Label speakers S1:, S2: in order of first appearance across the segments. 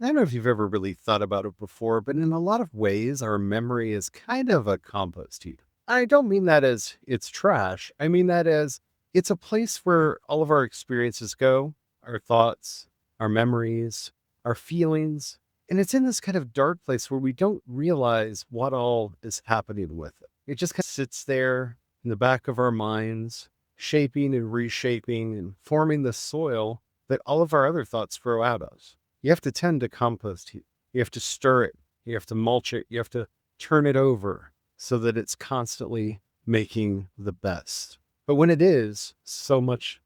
S1: I don't know if you've ever really thought about it before, but in a lot of ways, our memory is kind of a compost heap. I don't mean that as it's trash. I mean that as it's a place where all of our experiences go, our thoughts, our memories, our feelings. And it's in this kind of dark place where we don't realize what all is happening with it. It just kind of sits there in the back of our minds, shaping and reshaping and forming the soil that all of our other thoughts grow out of. You have to tend to compost heap. You have to stir it. You have to mulch it. You have to turn it over so that it's constantly making the best. But when it is, so much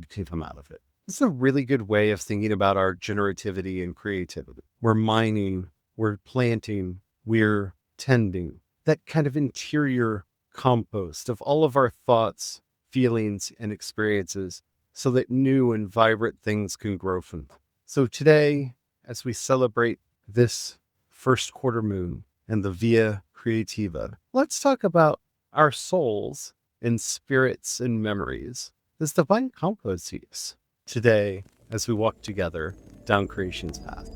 S1: can come out of it. It's a really good way of thinking about our generativity and creativity. We're mining, we're planting, we're tending. That kind of interior compost of all of our thoughts, feelings, and experiences so that new and vibrant things can grow from them. So today, as we celebrate this first quarter moon and the Via Creativa, let's talk about our souls and spirits and memories as divine compost heaps today as we walk together down Creation's path.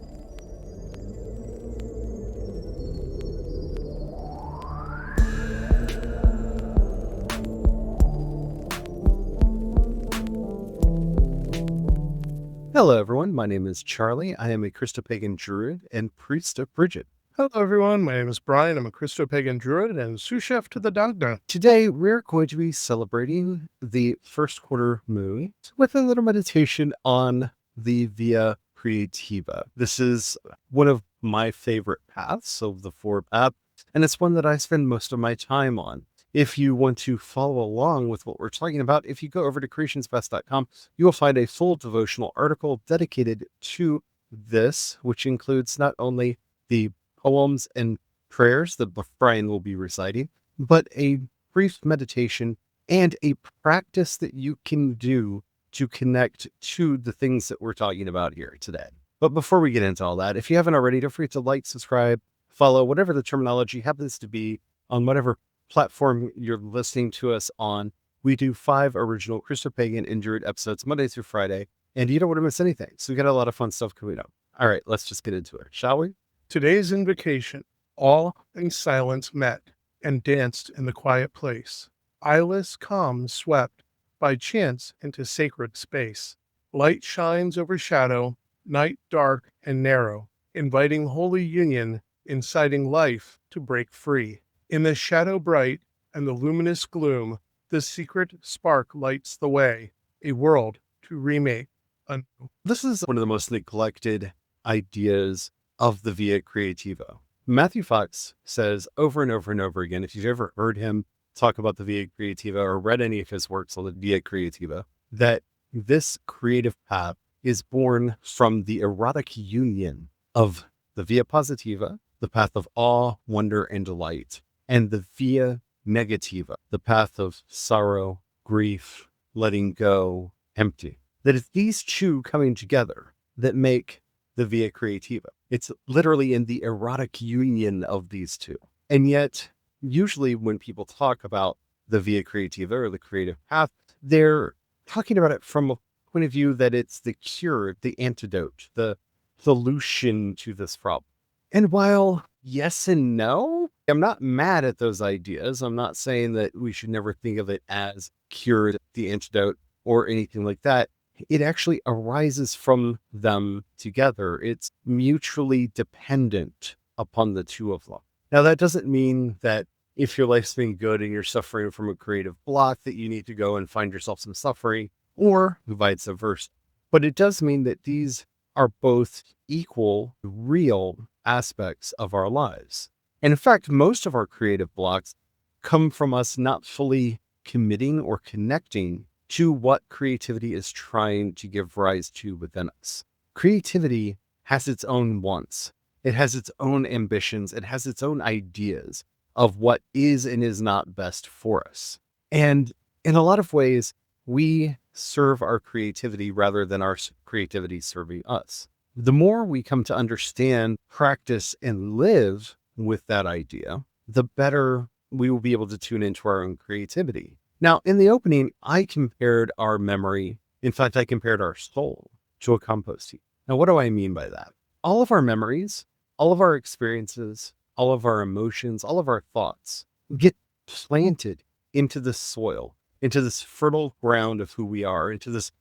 S1: Hello, everyone. My name is Charlie. I am a Christopagan Druid and priest of Bridget.
S2: Hello, everyone. My name is Brian. I'm a Christopagan Druid and sous chef to the Dagda.
S1: Today, we're going to be celebrating the first quarter moon with a little meditation on the Via Creativa. This is one of my favorite paths of the four paths, and it's one that I spend most of my time on. If you want to follow along with what we're talking about, if you go over to CreationsPaths.com, you will find a full devotional article dedicated to this, which includes not only the poems and prayers that Brian will be reciting, but a brief meditation and a practice that you can do to connect to the things that we're talking about here today. But before we get into all that, if you haven't already, don't forget to like, subscribe, follow, whatever the terminology happens to be on whatever platform you're listening to us on. We do 5 original Christopagan and Druid episodes Monday through Friday, and you don't want to miss anything. So we got a lot of fun stuff coming up. All right, let's just get into it, shall we?
S2: Today's invocation, all in silence met and danced in the quiet place. Eyeless calm swept by chance into sacred space. Light shines over shadow, night dark and narrow, inviting holy union, inciting life to break free. In the shadow bright and the luminous gloom, the secret spark lights the way, a world to remake anew.
S1: This is one of the most neglected ideas of the Via Creativa. Matthew Fox says over and over and over again, if you've ever heard him talk about the Via Creativa or read any of his works on the Via Creativa, that this creative path is born from the erotic union of the Via Positiva, the path of awe, wonder, and delight, and the Via Negativa, the path of sorrow, grief, letting go, empty. That it's these two coming together that make the Via Creativa. It's literally in the erotic union of these two. And yet, usually when people talk about the Via Creativa or the creative path, they're talking about it from a point of view that it's the cure, the antidote, the solution to this problem. And while yes and no, I'm not mad at those ideas. I'm not saying that we should never think of it as cure, the antidote, or anything like that. It actually arises from them together. It's mutually dependent upon the two of them. Now, that doesn't mean that if your life's been good and you're suffering from a creative block, that you need to go and find yourself some suffering, or vice versa. But it does mean that these are both equal, real aspects of our lives. And in fact, most of our creative blocks come from us not fully committing or connecting to what creativity is trying to give rise to within us. Creativity has its own wants. It has its own ambitions. It has its own ideas of what is and is not best for us. And in a lot of ways, we serve our creativity rather than our creativity serving us. The more we come to understand, practice, and live with that idea, the better we will be able to tune into our own creativity. Now, in the opening, I compared our memory. In fact, I compared our soul to a compost heap. Now, what do I mean by that? all of our memories, all of our experiences, all of our emotions, all of our thoughts get planted into the soil, into this fertile ground of who we are, into this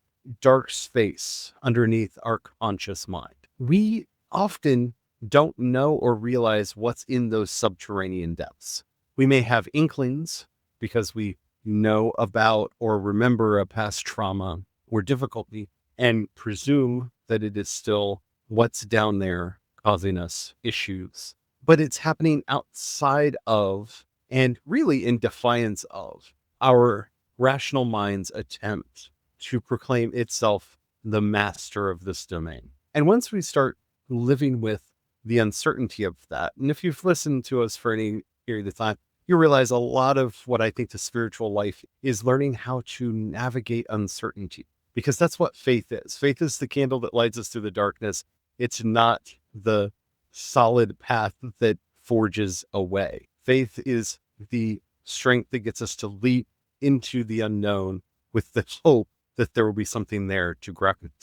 S1: dark space underneath our conscious mind. We often don't know or realize what's in those subterranean depths. We may have inklings because we know about or remember a past trauma or difficulty and presume that it is still what's down there causing us issues. But it's happening outside of, and really in defiance of, our rational mind's attempt to proclaim itself the master of this domain. And once we start living with the uncertainty of that, and if you've listened to us for any period of time, you realize a lot of what I think the spiritual life is learning how to navigate uncertainty, because that's what faith is. Faith is the candle that lights us through the darkness. It's not the solid path that forges a way. Faith is the strength that gets us to leap into the unknown with the hope that there will be something there to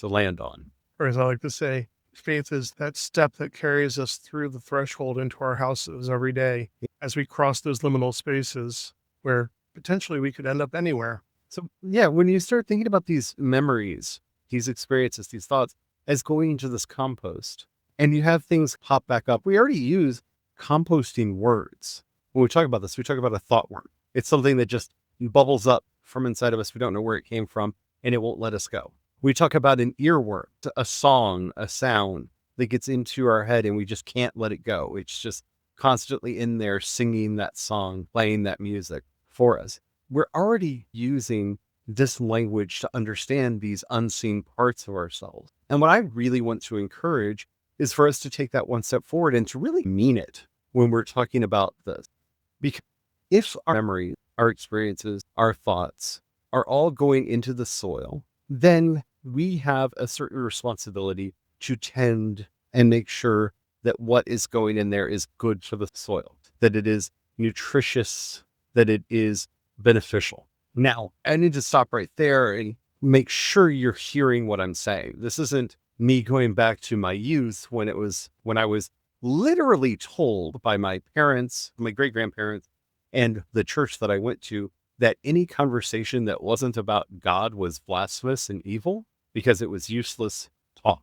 S1: land on.
S2: Or as I like to say, faith is that step that carries us through the threshold into our houses every day as we cross those liminal spaces where potentially we could end up anywhere.
S1: So yeah, when you start thinking about these memories, these experiences, these thoughts as going into this compost, and you have things pop back up, we already use composting words. When we talk about this, we talk about a thought worm. It's something that just bubbles up from inside of us. We don't know where it came from, and it won't let us go. We talk about an earworm, a song, a sound that gets into our head and we just can't let it go. It's just constantly in there singing that song, playing that music for us. We're already using this language to understand these unseen parts of ourselves. And what I really want to encourage is for us to take that one step forward and to really mean it when we're talking about this. Because if our memories, our experiences, our thoughts are all going into the soil, then we have a certain responsibility to tend and make sure that what is going in there is good for the soil, that it is nutritious, that it is beneficial. Now, I need to stop right there and make sure you're hearing what I'm saying. This isn't me going back to my youth when I was literally told by my parents, my great-grandparents, and the church that I went to, that any conversation that wasn't about God was blasphemous and evil because it was useless talk.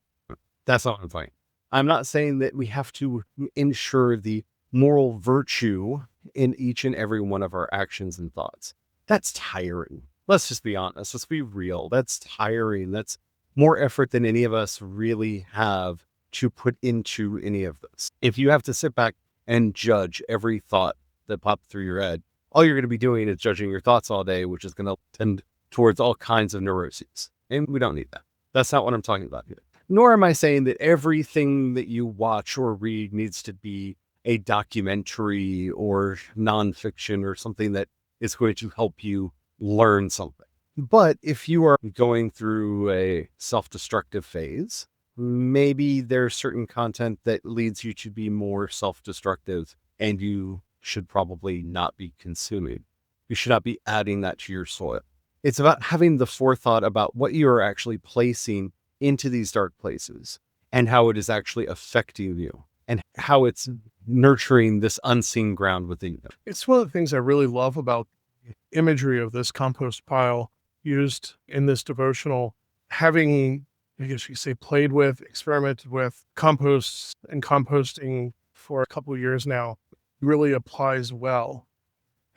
S1: That's not what I'm saying. I'm not saying that we have to ensure the moral virtue in each and every one of our actions and thoughts. That's tiring. Let's just be honest. Let's be real. That's tiring. That's more effort than any of us really have to put into any of this. If you have to sit back and judge every thought that popped through your head, all you're going to be doing is judging your thoughts all day, which is going to tend towards all kinds of neuroses. And we don't need that. That's not what I'm talking about here. Nor am I saying that everything that you watch or read needs to be a documentary or nonfiction or something that is going to help you learn something. But if you are going through a self-destructive phase, maybe there's certain content that leads you to be more self-destructive, and you should probably not be consuming. You should not be adding that to your soil. It's about having the forethought about what you are actually placing into these dark places and how it is actually affecting you and how it's nurturing this unseen ground within you.
S2: It's one of the things I really love about the imagery of this compost pile used in this devotional, having, I guess you say, played with, experimented with composts and composting for a couple of years now, really applies well.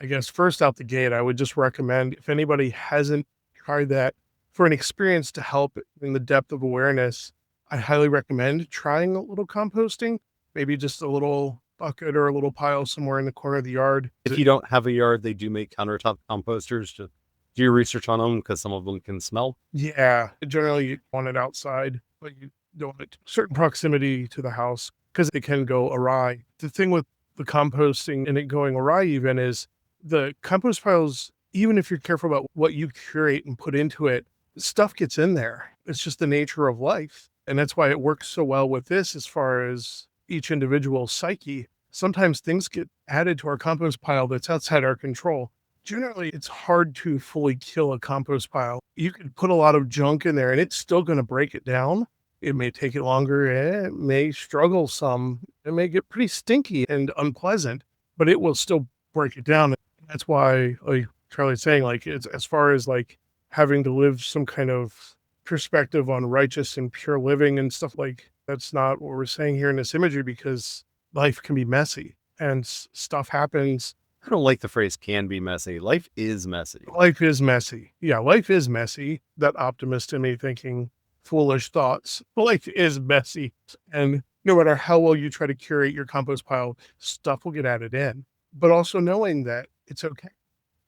S2: I guess first out the gate, I would just recommend, if anybody hasn't tried that, for an experience to help in the depth of awareness, I highly recommend trying a little composting, maybe just a little bucket or a little pile somewhere in the corner of the yard.
S1: If you don't have a yard, they do make countertop composters. Just do your research on them because some of them can smell.
S2: Yeah, generally you want it outside, but you don't want it certain proximity to the house because it can go awry. The thing with the composting and it going awry even is the compost piles, even if you're careful about what you curate and put into it, stuff gets in there. It's just the nature of life. And that's why it works so well with this as far as each individual psyche. Sometimes things get added to our compost pile that's outside our control. Generally, it's hard to fully kill a compost pile. You could put a lot of junk in there and it's still going to break it down. It may take it longer. It may struggle some. It may get pretty stinky and unpleasant, but it will still break it down. That's why, like Charlie's saying, like, it's as far as like having to live some kind of perspective on righteous and pure living and stuff, like that's not what we're saying here in this imagery, because life can be messy and stuff happens.
S1: I don't like the phrase can be messy. Life is messy.
S2: Life is messy. Yeah, life is messy. That optimist in me thinking foolish thoughts. Life is messy. And no matter how well you try to curate your compost pile, stuff will get added in. But also knowing that it's okay.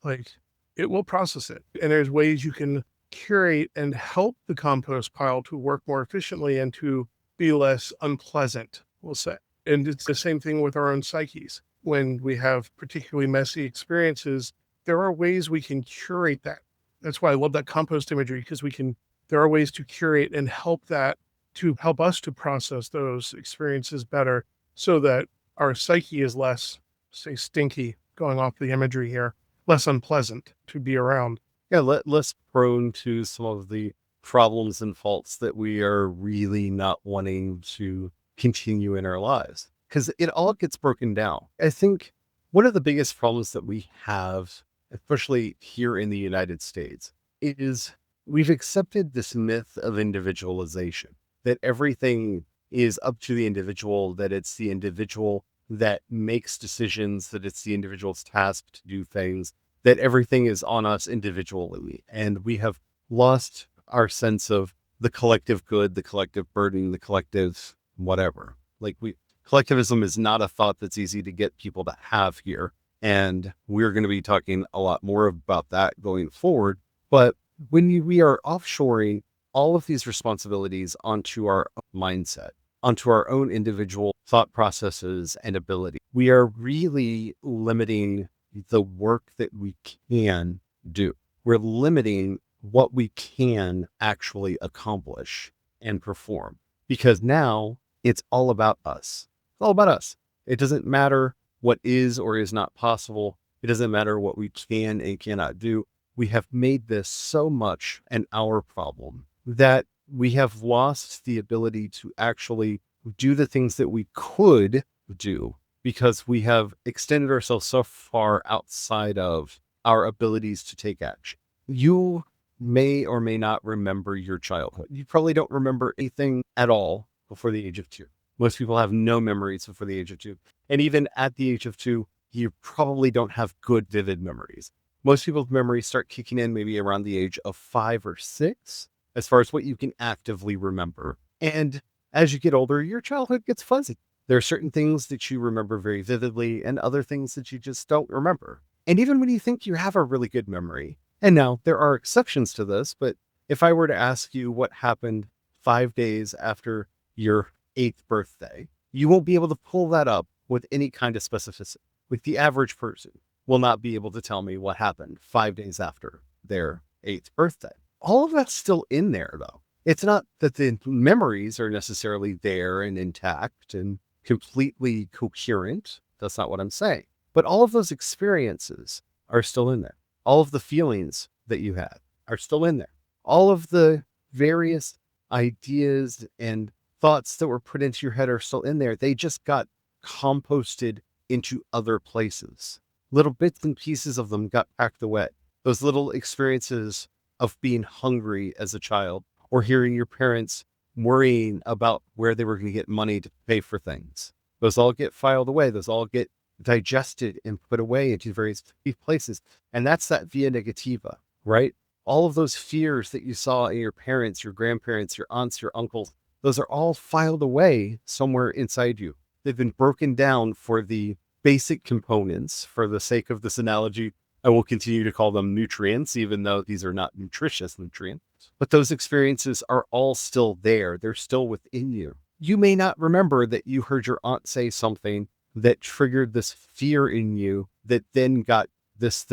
S2: Like, it will process it. And there's ways you can curate and help the compost pile to work more efficiently and to be less unpleasant, we'll say. And it's the same thing with our own psyches. When we have particularly messy experiences, there are ways we can curate that. That's why I love that compost imagery, because there are ways to curate and help us to process those experiences better, so that our psyche is less, say, stinky, going off the imagery here, less unpleasant to be around.
S1: Yeah, less prone to some of the problems and faults that we are really not wanting to continue in our lives, because it all gets broken down. I think one of the biggest problems that we have, especially here in the United States, is we've accepted this myth of individualization, that everything is up to the individual, that it's the individual that makes decisions, that it's the individual's task to do things, that everything is on us individually. And we have lost our sense of the collective good, the collective burden, the collective whatever. Like, collectivism is not a thought that's easy to get people to have here. And we're going to be talking a lot more about that going forward. But when we are offshoring all of these responsibilities onto our own mindset, onto our own individual thought processes and ability, we are really limiting the work that we can do. We're limiting what we can actually accomplish and perform, because now it's all about us. It's all about us. It doesn't matter what is or is not possible. It doesn't matter what we can and cannot do. We have made this so much an our problem that we have lost the ability to actually do the things that we could do, because we have extended ourselves so far outside of our abilities to take action. You may or may not remember your childhood. You probably don't remember anything at all before the age of 2. Most people have no memories before the age of 2. And even at the age of 2, you probably don't have good, vivid memories. Most people's memories start kicking in maybe around the age of 5 or 6, as far as what you can actively remember. And as you get older, your childhood gets fuzzy. There are certain things that you remember very vividly and other things that you just don't remember. And even when you think you have a really good memory, and now there are exceptions to this, but if I were to ask you what happened 5 days after your 8th birthday, you won't be able to pull that up with any kind of specificity. Like, the average person will not be able to tell me what happened 5 days after their 8th birthday. All of that's still in there, though. It's not that the memories are necessarily there and intact and completely coherent. That's not what I'm saying. But all of those experiences are still in there. All of the feelings that you had are still in there. All of the various ideas and thoughts that were put into your head are still in there. They just got composted into other places. Little bits and pieces of them got packed away. Those little experiences of being hungry as a child, or hearing your parents worrying about where they were going to get money to pay for things, those all get filed away. Those all get digested and put away into various places. And that's that via negativa, right? All of those fears that you saw in your parents, your grandparents, your aunts, your uncles, those are all filed away somewhere inside you. They've been broken down for the basic components. For the sake of this analogy, I will continue to call them nutrients, even though these are not nutritious nutrients. But those experiences are all still there. They're still within you. You may not remember that you heard your aunt say something that triggered this fear in you, that then got this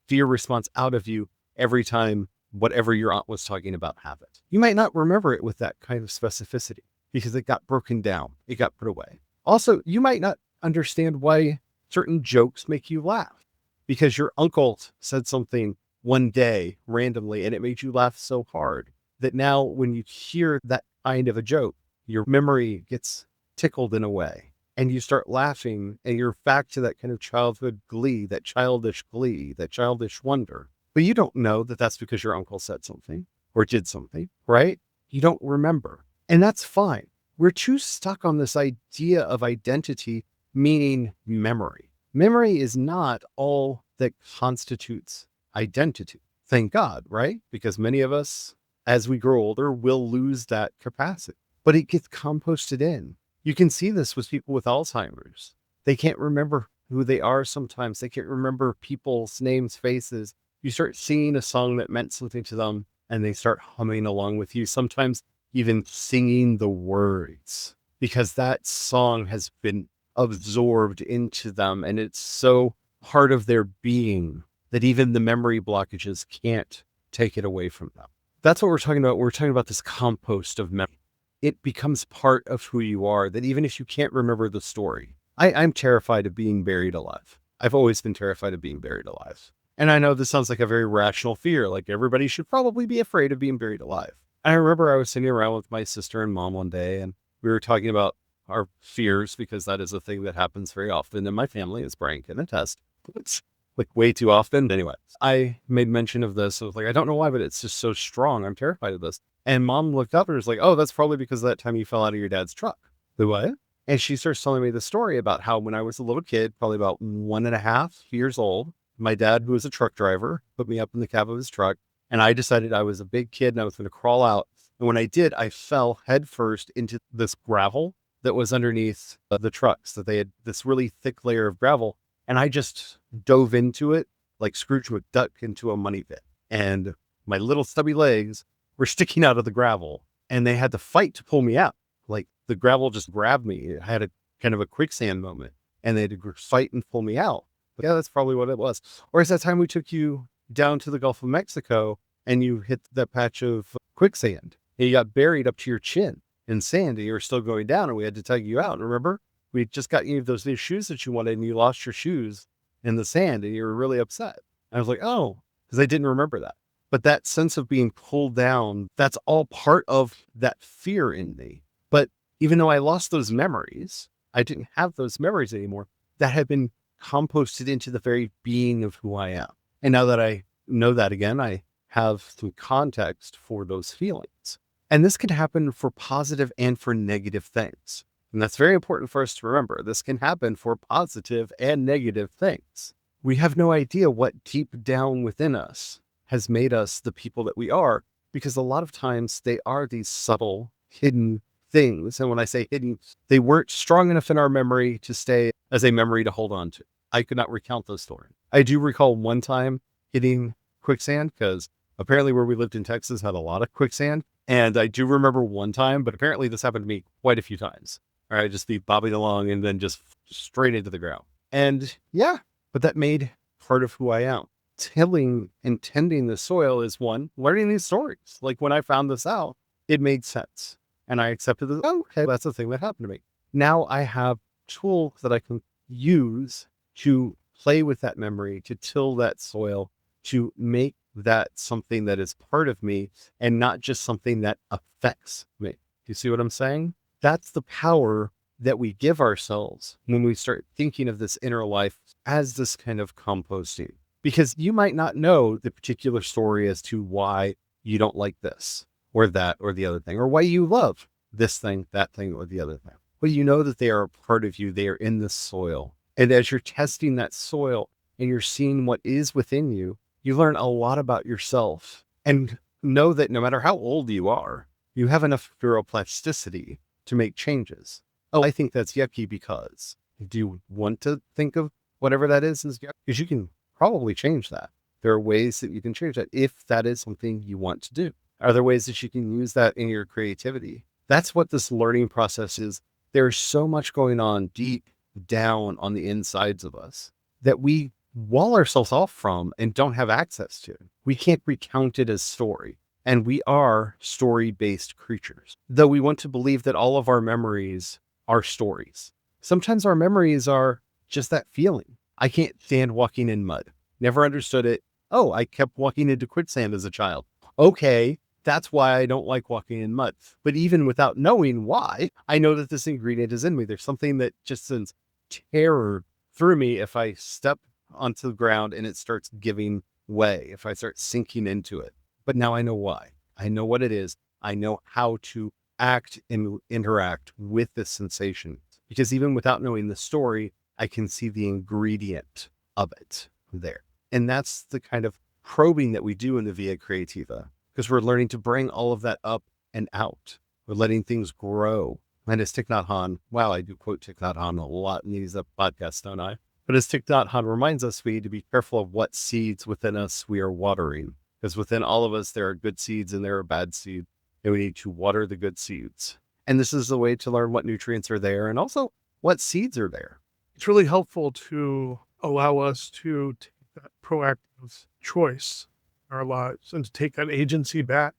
S1: fear response out of you every time whatever your aunt was talking about happened. You might not remember it with that kind of specificity because it got broken down. It got put away. Also, you might not understand why certain jokes make you laugh, because your uncle said something one day randomly and it made you laugh so hard that now when you hear that kind of a joke, your memory gets tickled in a way and you start laughing and you're back to that kind of childhood glee, that childish glee, that childish wonder. But you don't know that that's because your uncle said something or did something, right? You don't remember. And that's fine. We're too stuck on this idea of identity, meaning memory. Memory is not all that constitutes identity. Thank God, right? Because many of us, as we grow older, will lose that capacity. But it gets composted in. You can see this with people with Alzheimer's. They can't remember who they are sometimes. They can't remember people's names, faces. You start singing a song that meant something to them, and they start humming along with you, sometimes even singing the words, because that song has been absorbed into them, and it's so part of their being that even the memory blockages can't take it away from them. That's what we're talking about. We're talking about this compost of memory. It becomes part of who you are, that even if you can't remember the story. I'm terrified of being buried alive. I've always been terrified of being buried alive. And I know this sounds like a very rational fear, like everybody should probably be afraid of being buried alive. I remember I was sitting around with my sister and mom one day, and we were talking about our fears, because that is a thing that happens very often in my family, as Brian can attest. It's like way too often. Anyway, I made mention of this. I was like, I don't know why, but it's just so strong. I'm terrified of this. And mom looked up and was like, oh, that's probably because of that time you fell out of your dad's truck. The what? And she starts telling me the story about how when I was a little kid, probably about 1.5 years old, my dad, who was a truck driver, put me up in the cab of his truck. And I decided I was a big kid and I was going to crawl out. And when I did, I fell headfirst into this gravel that was underneath the trucks, that they had this really thick layer of gravel. And I just dove into it like Scrooge McDuck into a money pit. And my little stubby legs were sticking out of the gravel, and they had to fight to pull me out. Like the gravel just grabbed me. I had a kind of a quicksand moment, and they had to fight and pull me out. But yeah, that's probably what it was. Or is that time we took you down to the Gulf of Mexico and you hit that patch of quicksand and you got buried up to your chin in sand and you were still going down and we had to tug you out. Remember? We just got you those new shoes that you wanted and you lost your shoes in the sand and you were really upset. I was like, oh, because I didn't remember that. But that sense of being pulled down, that's all part of that fear in me. But even though I lost those memories, I didn't have those memories anymore. That had been composted into the very being of who I am. And now that I know that again, I have some context for those feelings. And this can happen for positive and for negative things. And that's very important for us to remember. This can happen for positive and negative things. We have no idea what deep down within us has made us the people that we are, because a lot of times they are these subtle, hidden things. And when I say hidden, they weren't strong enough in our memory to stay as a memory to hold on to. I could not recount those stories. I do recall one time hitting quicksand, because apparently where we lived in Texas had a lot of quicksand. And I do remember one time, but apparently this happened to me quite a few times. All right, just be bobbing along and then just straight into the ground. And yeah, but that made part of who I am. Tilling and tending the soil is one, learning these stories. Like when I found this out, it made sense. And I accepted that, oh, okay, that's the thing that happened to me. Now I have tools that I can use to play with that memory, to till that soil, to make that something that is part of me and not just something that affects me. You see what I'm saying? That's the power that we give ourselves when we start thinking of this inner life as this kind of composting. Because you might not know the particular story as to why you don't like this or that or the other thing, or why you love this thing, that thing, or the other thing. But you know that they are a part of you. They are in the soil. And as you're testing that soil and you're seeing what is within you, you learn a lot about yourself, and know that no matter how old you are, you have enough neuroplasticity to make changes. Oh, I think that's yucky because. Do you want to think of whatever that is yucky? Because you can probably change that. There are ways that you can change that if that is something you want to do. Are there ways that you can use that in your creativity? That's what this learning process is. There's so much going on deep down on the insides of us that we wall ourselves off from and don't have access to. We can't recount it as story. And we are story-based creatures. Though we want to believe that all of our memories are stories. Sometimes our memories are just that feeling. I can't stand walking in mud. Never understood it. Oh, I kept walking into quicksand as a child. Okay, That's why I don't like walking in mud. But even without knowing why, I know that this ingredient is in me. There's something that just sends terror through me if I step onto the ground and it starts giving way, if I start sinking into it. But now I know why. I know what it is. I know how to act and interact with this sensation. Because even without knowing the story, I can see the ingredient of it there. And that's the kind of probing that we do in the Via Creativa, because we're learning to bring all of that up and out. We're letting things grow. And as Thich Nhat Hanh, wow, I do quote Thich Nhat Hanh a lot in these podcasts, don't I? But as Thich Nhat Hanh reminds us, we need to be careful of what seeds within us we are watering, because within all of us, there are good seeds and there are bad seeds, and we need to water the good seeds. And this is the way to learn what nutrients are there and also what seeds are there.
S2: It's really helpful to allow us to take that proactive choice in our lives and to take that agency back.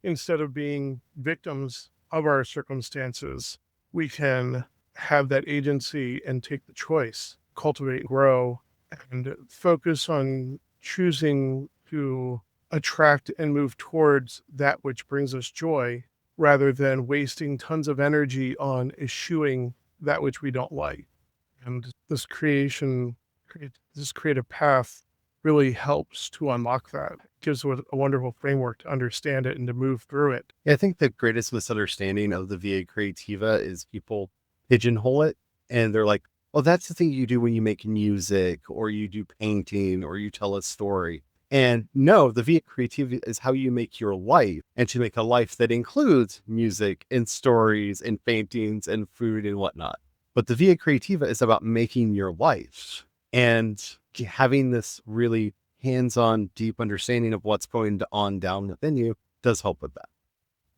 S2: Instead of being victims of our circumstances, we can have that agency and take the choice, cultivate, grow, and focus on choosing to attract and move towards that which brings us joy, rather than wasting tons of energy on eschewing that which we don't like. And this creative path really helps to unlock that. It gives a wonderful framework to understand it and to move through it.
S1: Yeah, I think the greatest misunderstanding of the Via Creativa is people pigeonhole it and they're like, oh, that's the thing you do when you make music or you do painting or you tell a story. And no, the Via Creativa is how you make your life, and to make a life that includes music and stories and paintings and food and whatnot. But the Via Creativa is about making your life and having this really hands-on, deep understanding of what's going on down within you does help with that.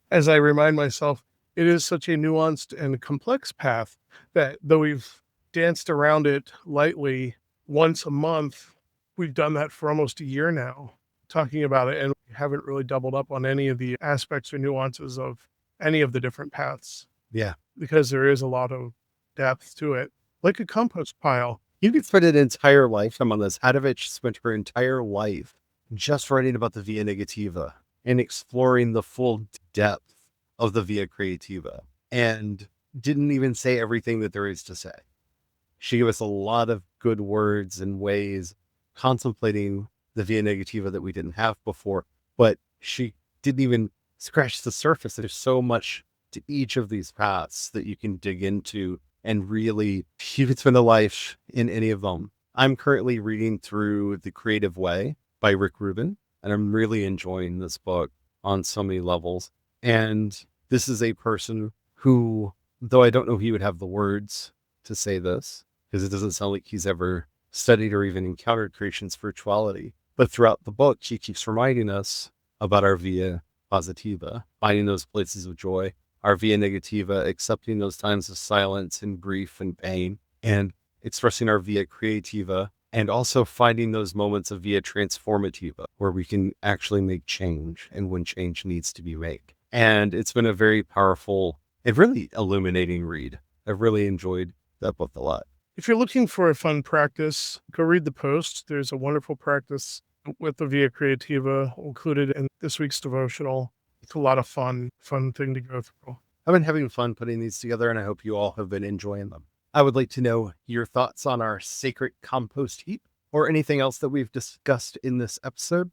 S2: As I remind myself, it is such a nuanced and complex path that though we've danced around it lightly once a month, we've done that for almost a year now, talking about it, and we haven't really doubled up on any of the aspects or nuances of any of the different paths.
S1: Yeah.
S2: Because there is a lot of depth to it, like a compost pile.
S1: You could spend an entire lifetime on this. Hadovich spent her entire life just writing about the Via Negativa and exploring the full depth of the Via Creativa, and didn't even say everything that there is to say. She gave us a lot of good words and ways contemplating the Via Negativa that we didn't have before, but she didn't even scratch the surface. There's so much to each of these paths that you can dig into, and really, you could spend a life in any of them. I'm currently reading through The Creative Way by Rick Rubin, and I'm really enjoying this book on so many levels. And this is a person who, though I don't know he would have the words to say this, because it doesn't sound like he's ever studied or even encountered creation spirituality, but throughout the book, he keeps reminding us about our Via Positiva, finding those places of joy, our Via Negativa, accepting those times of silence and grief and pain, and expressing our Via Creativa, and also finding those moments of Via Transformativa, where we can actually make change and when change needs to be made. And it's been a very powerful and really illuminating read. I've really enjoyed that book a lot.
S2: If you're looking for a fun practice, go read the post. There's a wonderful practice with the Via Creativa included in this week's devotional. It's a lot of fun thing to go through.
S1: I've been having fun putting these together, and I hope you all have been enjoying them. I would like to know your thoughts on our Sacred Compost heap or anything else that we've discussed in this episode.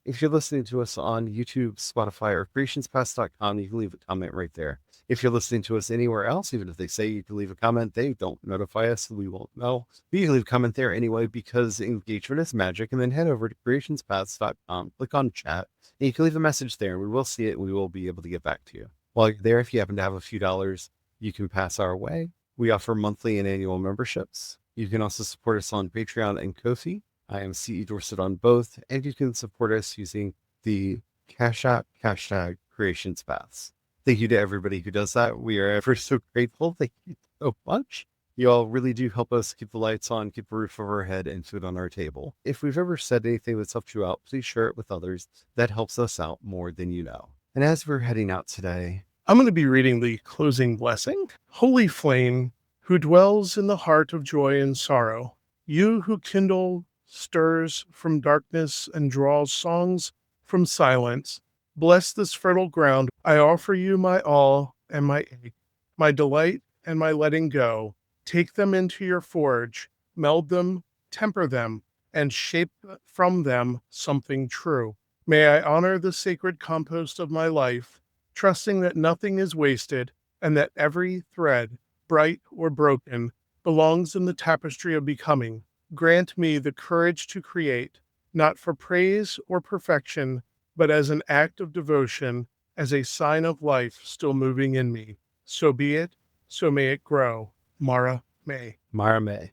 S1: If you're listening to us on YouTube, Spotify, or CreationsPaths.com, you can leave a comment right there. If you're listening to us anywhere else, even if they say you can leave a comment, they don't notify us, so we won't know. But you can leave a comment there anyway, because engagement is magic. And then head over to CreationsPaths.com, click on chat, and you can leave a message there, and we will see it, and we will be able to get back to you. While you're there, if you happen to have a few dollars, you can pass our way. We offer monthly and annual memberships. You can also support us on Patreon and Ko-fi. I am CE Dorset on both, and you can support us using the Cash App hashtag CreationsPaths. Thank you to everybody who does that. We are ever so grateful. Thank you so much. You all really do help us keep the lights on, keep a roof over our head, and food on our table. If we've ever said anything that's helped you out, please share it with others. That helps us out more than you know. And as we're heading out today,
S2: I'm going to be reading the closing blessing. Holy flame, who dwells in the heart of joy and sorrow, you who kindle stirs from darkness and draws songs from silence, Bless this fertile ground. I offer you my all and my ache, my delight and my letting go. Take them into your forge, meld them, temper them, and shape from them something true. May I honor the sacred compost of my life, trusting that nothing is wasted and that every thread, bright or broken, belongs in the tapestry of becoming. Grant me the courage to create, not for praise or perfection, but as an act of devotion, as a sign of life still moving in me. So be it, so may it grow. Mara May.
S1: Mara May.